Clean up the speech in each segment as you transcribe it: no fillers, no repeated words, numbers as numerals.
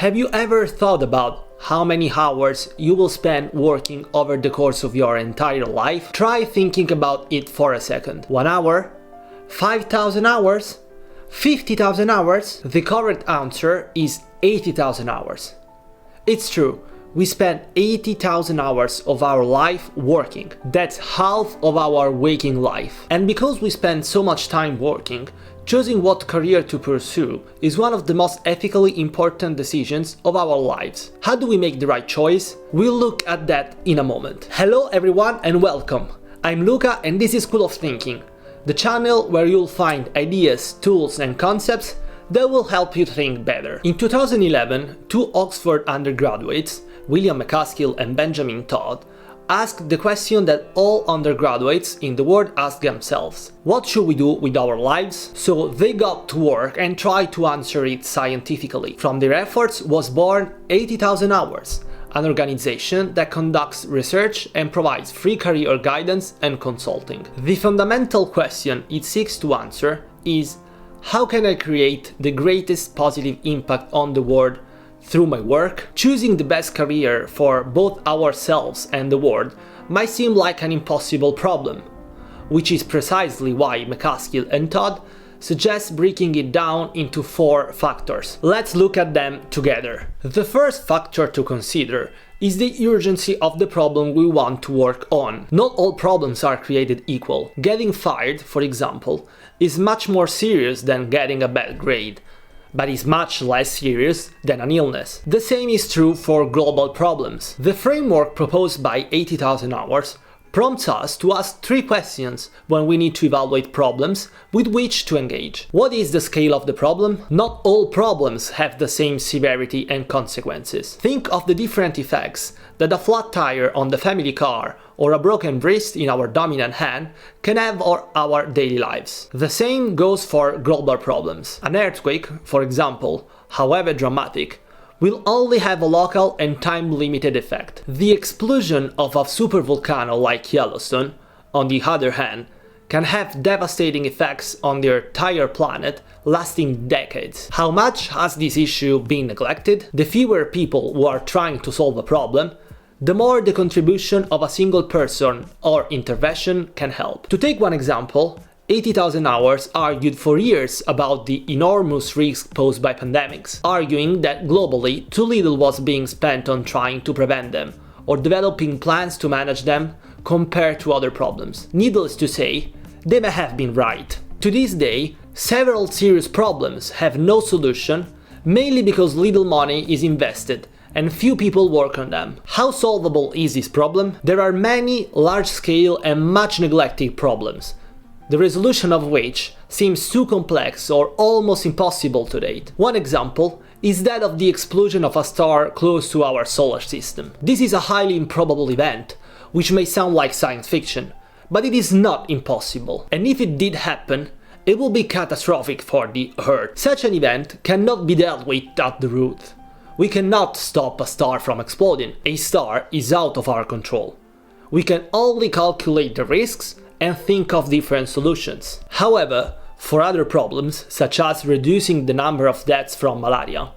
Have you ever thought about how many hours you will spend working over the course of your entire life? Try thinking about it for a second. 1 hour? 5,000 hours? 50,000 hours? The correct answer is 80,000 hours. It's true, we spend 80,000 hours of our life working. That's half of our waking life. And because we spend so much time working, choosing what career to pursue is one of the most ethically important decisions of our lives. How do we make the right choice? We'll look at that in a moment. Hello everyone and welcome. I'm Luca and this is School of Thinking, the channel where you'll find ideas, tools and concepts that will help you think better. In 2011, two Oxford undergraduates, William McCaskill and Benjamin Todd, asked the question that all undergraduates in the world ask themselves: what should we do with our lives? So they got to work and tried to answer it scientifically. From their efforts was born 80,000 Hours, an organization that conducts research and provides free career guidance and consulting. The fundamental question it seeks to answer is: how can I create the greatest positive impact on the world through my work? Choosing the best career for both ourselves and the world might seem like an impossible problem, which is precisely why McCaskill and Todd suggest breaking it down into 4 factors. Let's look at them together. The first factor to consider is the urgency of the problem we want to work on. Not all problems are created equal. Getting fired, for example, is much more serious than getting a bad grade, but is much less serious than an illness. The same is true for global problems. The framework proposed by 80,000 Hours prompts us to ask 3 questions when we need to evaluate problems with which to engage. What is the scale of the problem? Not all problems have the same severity and consequences. Think of the different effects that a flat tire on the family car or a broken wrist in our dominant hand can have on our daily lives. The same goes for global problems. An earthquake, for example, however dramatic, will only have a local and time-limited effect. The explosion of a supervolcano like Yellowstone, on the other hand, can have devastating effects on the entire planet, lasting decades. How much has this issue been neglected? The fewer people who are trying to solve a problem, the more the contribution of a single person or intervention can help. To take one example, 80,000 Hours argued for years about the enormous risk posed by pandemics, arguing that globally too little was being spent on trying to prevent them or developing plans to manage them compared to other problems. Needless to say, they may have been right. To this day, several serious problems have no solution, mainly because little money is invested and few people work on them. How solvable is this problem? There are many large-scale and much neglected problems, the resolution of which seems too complex or almost impossible to date. One example is that of the explosion of a star close to our solar system. This is a highly improbable event, which may sound like science fiction, but it is not impossible. And if it did happen, it will be catastrophic for the Earth. Such an event cannot be dealt with at the root. We cannot stop a star from exploding. A star is out of our control. We can only calculate the risks and think of different solutions. However, for other problems, such as reducing the number of deaths from malaria,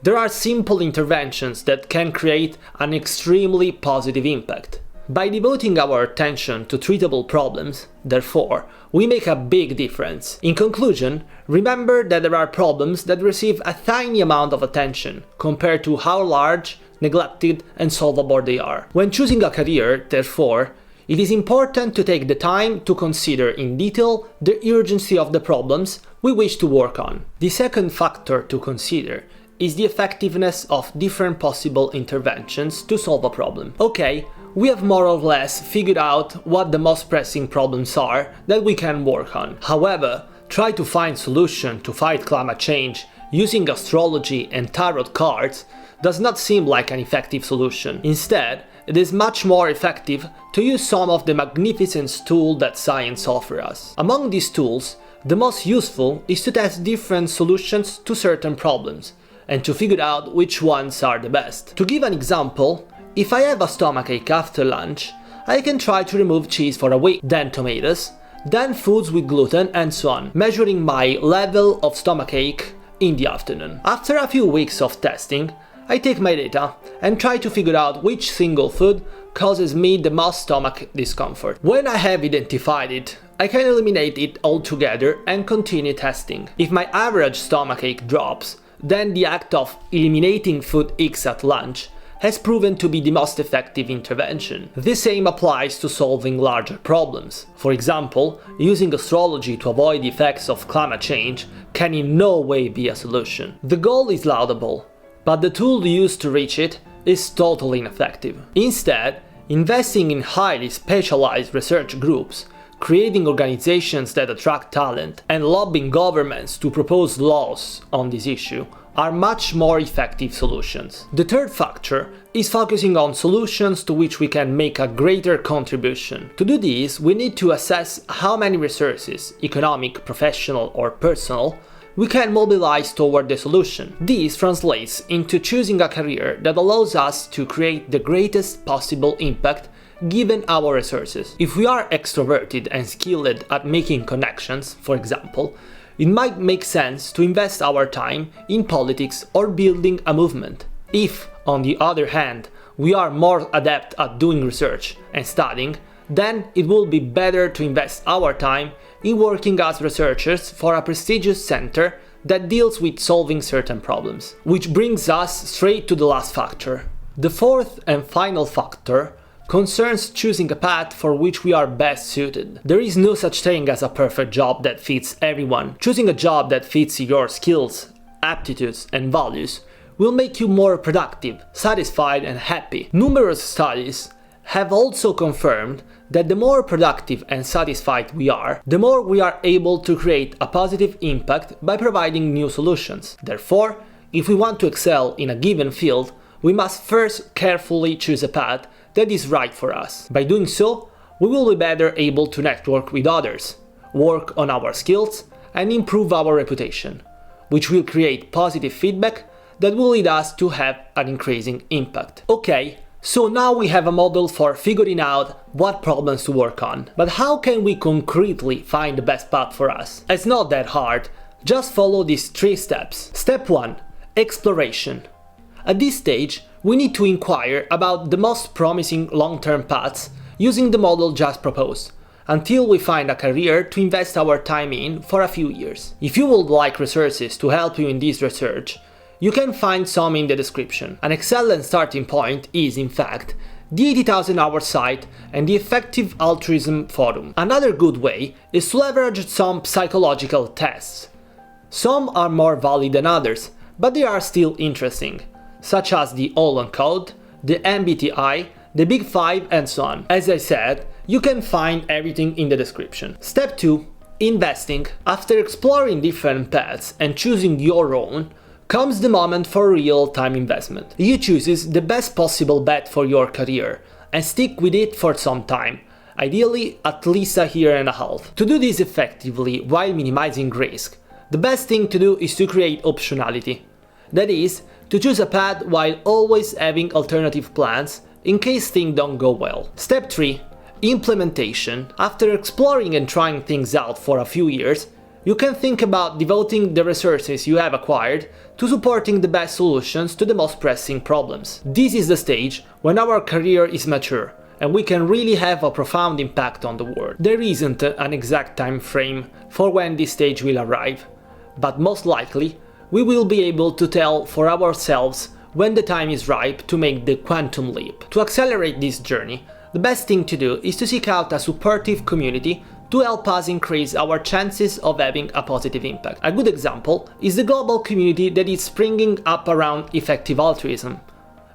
there are simple interventions that can create an extremely positive impact. By devoting our attention to treatable problems, therefore, we make a big difference. In conclusion, remember that there are problems that receive a tiny amount of attention compared to how large, neglected and solvable they are. When choosing a career, therefore, it is important to take the time to consider in detail the urgency of the problems we wish to work on. The second factor to consider is the effectiveness of different possible interventions to solve a problem. Okay, we have more or less figured out what the most pressing problems are that we can work on. However, try to find solutions to fight climate change using astrology and tarot cards does not seem like an effective solution. Instead, it is much more effective to use some of the magnificent tools that science offers us. Among these tools, the most useful is to test different solutions to certain problems and to figure out which ones are the best. To give an example, if I have a stomachache after lunch, I can try to remove cheese for a week, then tomatoes, then foods with gluten and so on, measuring my level of stomachache in the afternoon. After a few weeks of testing, I take my data and try to figure out which single food causes me the most stomach discomfort. When I have identified it, I can eliminate it altogether and continue testing. If my average stomachache drops, then the act of eliminating food X at lunch has proven to be the most effective intervention. The same applies to solving larger problems. For example, using astrology to avoid the effects of climate change can in no way be a solution. The goal is laudable, but the tool used to reach it is totally ineffective. Instead, investing in highly specialized research groups, creating organizations that attract talent, and lobbying governments to propose laws on this issue are much more effective solutions. The third factor is focusing on solutions to which we can make a greater contribution. To do this, we need to assess how many resources, economic, professional, or personal, we can mobilize toward the solution. This translates into choosing a career that allows us to create the greatest possible impact given our resources. If we are extroverted and skilled at making connections, for example, it might make sense to invest our time in politics or building a movement. If, on the other hand, we are more adept at doing research and studying, then it will be better to invest our time in working as researchers for a prestigious center that deals with solving certain problems. Which brings us straight to the last factor. The fourth and final factor concerns choosing a path for which we are best suited. There is no such thing as a perfect job that fits everyone. Choosing a job that fits your skills, aptitudes, and values will make you more productive, satisfied, and happy. Numerous studies have also confirmed that the more productive and satisfied we are, the more we are able to create a positive impact by providing new solutions. Therefore, if we want to excel in a given field, we must first carefully choose a path that is right for us. By doing so, we will be better able to network with others, work on our skills, and improve our reputation, which will create positive feedback that will lead us to have an increasing impact. Okay, so now we have a model for figuring out what problems to work on. But how can we concretely find the best path for us? It's not that hard, just follow these 3 steps. Step 1. Exploration. At this stage, we need to inquire about the most promising long-term paths using the model just proposed, until we find a career to invest our time in for a few years. If you would like resources to help you in this research, you can find some in the description. An excellent starting point is, in fact, the 80,000 hour site and the Effective Altruism Forum. Another good way is to leverage some psychological tests. Some are more valid than others, but they are still interesting, such as the All-On Code, the MBTI, the Big Five, and so on. As I said, you can find everything in the description. Step 2. Investing. After exploring different paths and choosing your own, comes the moment for real-time investment. You choose the best possible bet for your career and stick with it for some time, ideally at least a year and a half. To do this effectively while minimizing risk, the best thing to do is to create optionality. That is, to choose a path while always having alternative plans in case things don't go well. Step 3. Implementation. After exploring and trying things out for a few years, you can think about devoting the resources you have acquired to supporting the best solutions to the most pressing problems. This is the stage when our career is mature and we can really have a profound impact on the world. There isn't an exact time frame for when this stage will arrive, but most likely we will be able to tell for ourselves when the time is ripe to make the quantum leap. To accelerate this journey, the best thing to do is to seek out a supportive community to help us increase our chances of having a positive impact. A good example is the global community that is springing up around effective altruism.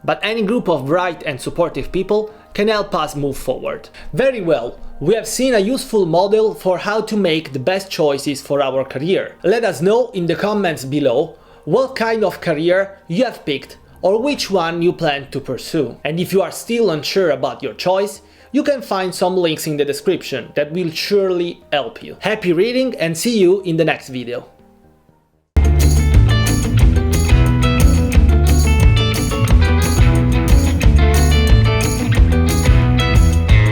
But any group of bright and supportive people can help us move forward. Very well, we have seen a useful model for how to make the best choices for our career. Let us know in the comments below what kind of career you have picked or which one you plan to pursue. And if you are still unsure about your choice, you can find some links in the description that will surely help you. Happy reading and see you in the next video.